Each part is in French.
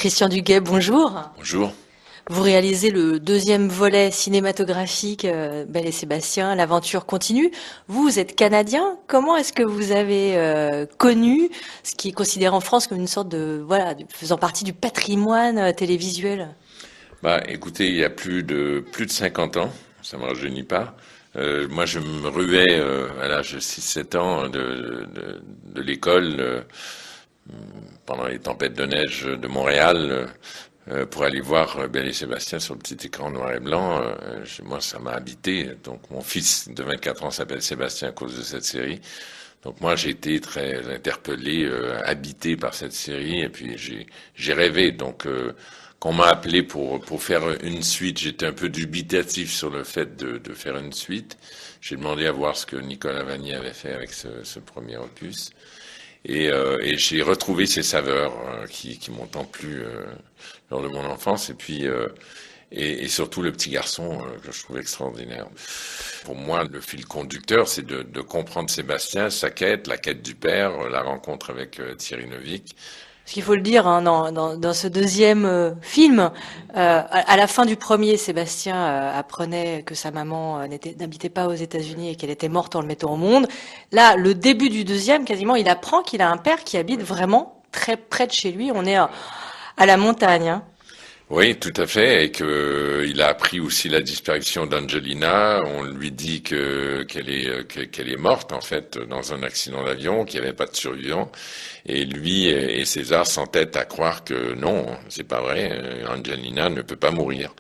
Christian Duguay, bonjour. Bonjour. Vous réalisez le deuxième volet cinématographique Belle et Sébastien, l'aventure continue. Vous êtes canadien. Comment est-ce que vous avez connu ce qui est considéré en France comme une sorte de, voilà, faisant partie du patrimoine télévisuel? Bah, écoutez, il y a plus de 50 ans, ça me rajeunit pas. Moi, je me ruais à l'âge de 6-7 ans de l'école pendant les tempêtes de neige de Montréal pour aller voir Belle et Sébastien sur le petit écran noir et blanc. Moi, ça m'a habité. Donc, mon fils de 24 ans s'appelle Sébastien à cause de cette série. Donc moi j'ai été très interpellé, habité par cette série et puis j'ai rêvé. Donc qu'on m'a appelé pour faire une suite, j'étais un peu dubitatif sur le fait de faire une suite. J'ai demandé à voir ce que Nicolas Vanier avait fait avec ce premier opus et j'ai retrouvé ces saveurs qui m'ont tant plu lors de mon enfance et puis et surtout le petit garçon que je trouve extraordinaire. Pour moi, le fil conducteur, c'est de comprendre Sébastien, sa quête, la quête du père, la rencontre avec Thierry Neuvik. Parce qu'il faut le dire, hein, dans ce deuxième film, à la fin du premier, Sébastien apprenait que sa maman n'habitait pas aux États-Unis et qu'elle était morte en le mettant au monde. Là, le début du deuxième, quasiment, il apprend qu'il a un père qui habite vraiment très près de chez lui. On est à la montagne. Hein. Oui, tout à fait, et que il a appris aussi la disparition d'Angelina. On lui dit qu'elle est morte en fait dans un accident d'avion, qu'il n'y avait pas de survivants. Et lui et César s'entêtent à croire que non, c'est pas vrai. Angelina ne peut pas mourir.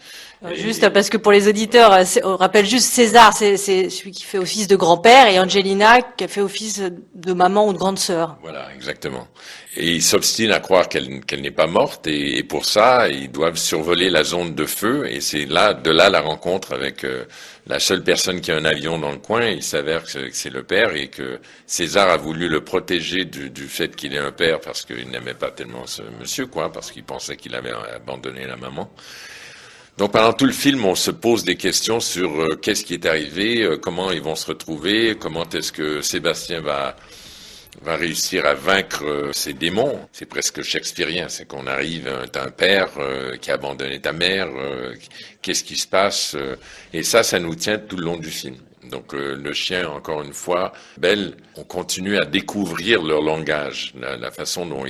Juste parce que pour les auditeurs, on rappelle juste César, c'est celui qui fait office de grand-père, et Angelina qui a fait office de maman ou de grande sœur. Voilà, exactement. Et ils s'obstinent à croire qu'elle n'est pas morte, et pour ça, ils doivent survoler la zone de feu, et c'est de là la rencontre avec la seule personne qui a un avion dans le coin. Il s'avère que c'est le père, et que César a voulu le protéger du fait qu'il ait un père, parce qu'il n'aimait pas tellement ce monsieur, parce qu'il pensait qu'il avait abandonné la maman. Donc pendant tout le film, on se pose des questions sur qu'est-ce qui est arrivé, comment ils vont se retrouver, comment est-ce que Sébastien va réussir à vaincre ses démons. C'est presque shakespearien, c'est qu'on arrive, t'as un père qui a abandonné ta mère, qu'est-ce qui se passe, et ça nous tient tout le long du film. Donc le chien, encore une fois, Belle, on continue à découvrir leur langage, la façon dont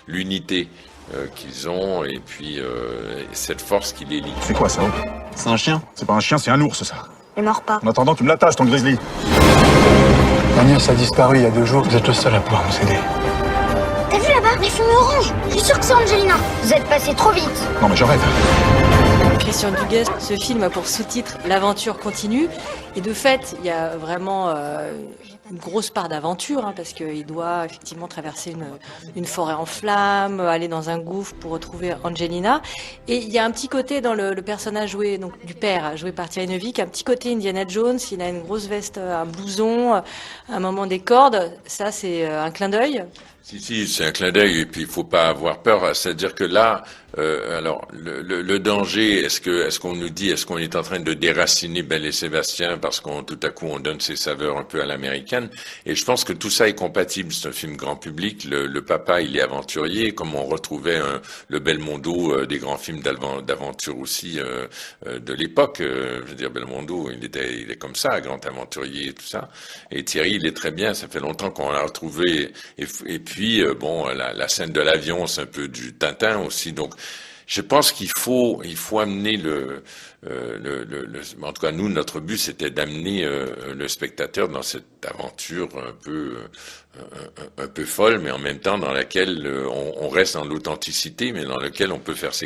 l'unité qu'ils ont, et puis cette force qui les lie. C'est quoi ça? C'est un chien. C'est pas un chien, c'est un ours ça. Il mord pas. En attendant, tu me l'attaches ton grizzly. Agnès a disparu il y a 2 jours. Vous êtes le seul à pouvoir nous aider. T'as vu là-bas? Les fumées oranges. Je suis sûre que c'est Angelina. Vous êtes passé trop vite. Non mais je rêve. Christian Duguay, ce film a pour sous-titre L'aventure continue. Et de fait, il y a vraiment une grosse part d'aventure, hein, parce qu'il doit effectivement traverser une forêt en flammes, aller dans un gouffre pour retrouver Angelina. Et il y a un petit côté dans le personnage joué, donc du père, joué par Thierry Neuvik, un petit côté Indiana Jones. Il a une grosse veste, un blouson, un moment des cordes. Ça, c'est un clin d'œil. Si, c'est un clin d'œil, et puis il faut pas avoir peur. C'est-à-dire que là, alors le danger, est-ce qu'on nous dit, est-ce qu'on est en train de déraciner Belle et Sébastien parce qu'on tout à coup on donne ses saveurs un peu à l'américaine? Et je pense que tout ça est compatible. C'est un film grand public. Le papa, il est aventurier, comme on retrouvait le Belmondo des grands films d'aventure aussi de l'époque. Je veux dire, Belmondo, il est comme ça, grand aventurier et tout ça. Et Thierry, il est très bien. Ça fait longtemps qu'on l'a retrouvé. Et puis bon, la scène de l'avion, c'est un peu du Tintin aussi. Donc je pense qu'il faut amener en tout cas nous, notre but c'était d'amener le spectateur dans cette aventure un peu folle, mais en même temps dans laquelle on reste dans l'authenticité, mais dans laquelle on peut faire ses